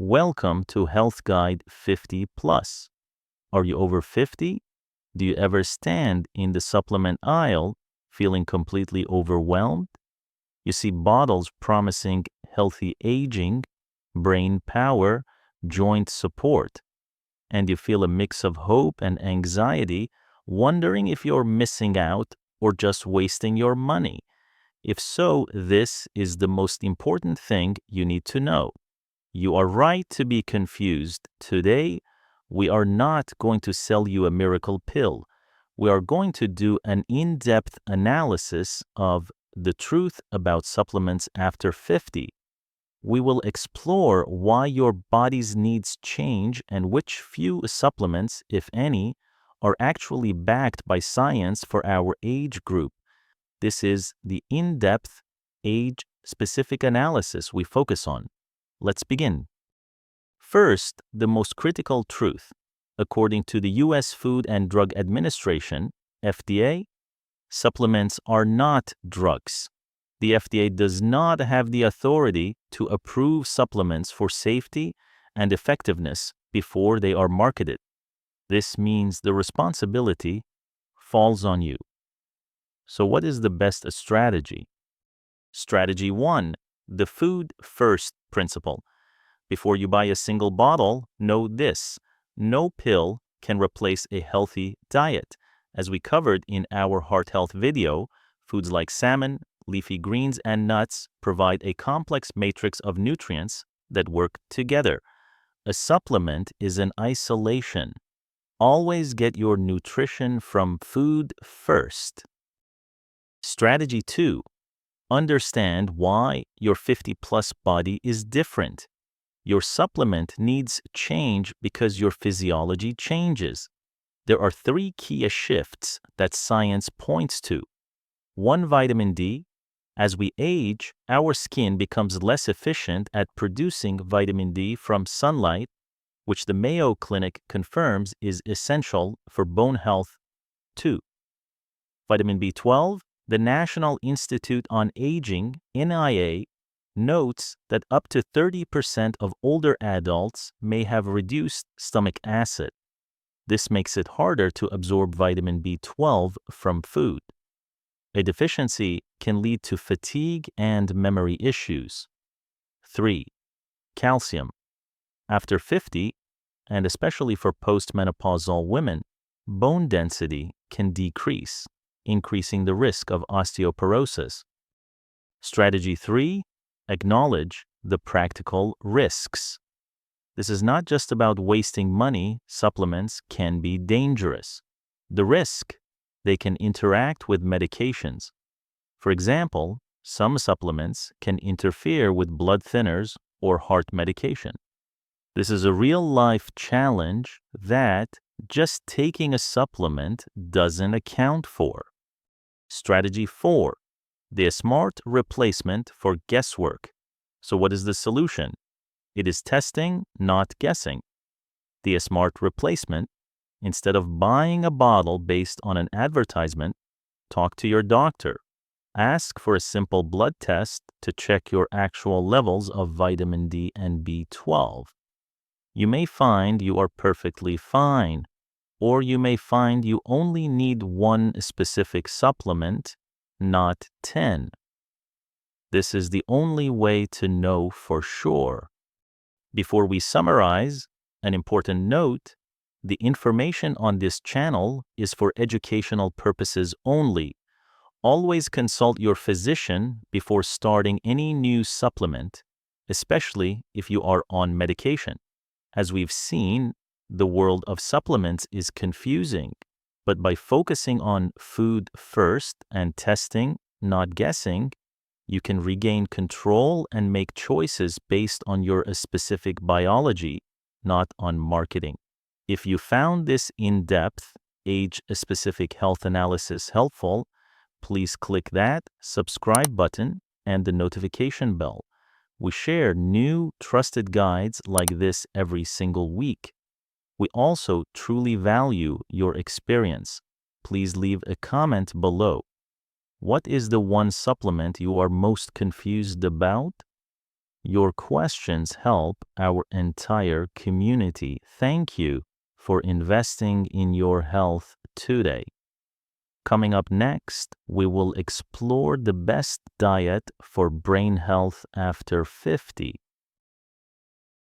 Welcome to Health Guide 50 Plus. Are you over 50? Do you ever stand in the supplement aisle feeling completely overwhelmed? You see bottles promising healthy aging, brain power, joint support, and you feel a mix of hope and anxiety, wondering if you're missing out or just wasting your money. If so, this is the most important thing you need to know. You are right to be confused. Today, we are not going to sell you a miracle pill. We are going to do an in-depth analysis of the truth about supplements after 50. We will explore why your body's needs change and which few supplements, if any, are actually backed by science for our age group. This is the in-depth, age-specific analysis we focus on. Let's begin. First, the most critical truth. According to the U.S. Food and Drug Administration, FDA, supplements are not drugs. The FDA does not have the authority to approve supplements for safety and effectiveness before they are marketed. This means the responsibility falls on you. So what is the best strategy? Strategy 1, the food first principle. Before you buy a single bottle, know this: no pill can replace a healthy diet. As we covered in our heart health video, foods like salmon, leafy greens, and nuts provide a complex matrix of nutrients that work together. A supplement is an isolation. Always get your nutrition from food first. Strategy 2. Understand why your 50-plus body is different. Your supplement needs change because your physiology changes. There are 3 key shifts that science points to. 1, vitamin D. As we age, our skin becomes less efficient at producing vitamin D from sunlight, which the Mayo Clinic confirms is essential for bone health. 2, vitamin B12. The National Institute on Aging, NIA, notes that up to 30% of older adults may have reduced stomach acid. This makes it harder to absorb vitamin B12 from food. A deficiency can lead to fatigue and memory issues. 3, calcium. After 50, and especially for postmenopausal women, bone density can decrease, increasing the risk of osteoporosis. Strategy 3, acknowledge the practical risks. This is not just about wasting money. Supplements can be dangerous. The risk: they can interact with medications. For example, some supplements can interfere with blood thinners or heart medication. This is a real-life challenge that just taking a supplement doesn't account for. Strategy 4, the smart replacement for guesswork. So what is the solution? It is testing, not guessing. The smart replacement: instead of buying a bottle based on an advertisement, talk to your doctor. Ask for a simple blood test to check your actual levels of vitamin D and B12. You may find you are perfectly fine, or you may find you only need 1 specific supplement, not 10. This is the only way to know for sure. Before we summarize, an important note: the information on this channel is for educational purposes only. Always consult your physician before starting any new supplement, especially if you are on medication. As we've seen, the world of supplements is confusing, but by focusing on food first and testing, not guessing, you can regain control and make choices based on your specific biology, not on marketing. If you found this in-depth, age-specific health analysis helpful, please click that subscribe button and the notification bell. We share new, trusted guides like this every single week. We also truly value your experience. Please leave a comment below. What is the one supplement you are most confused about? Your questions help our entire community. Thank you for investing in your health today. Coming up next, we will explore the best diet for brain health after 50.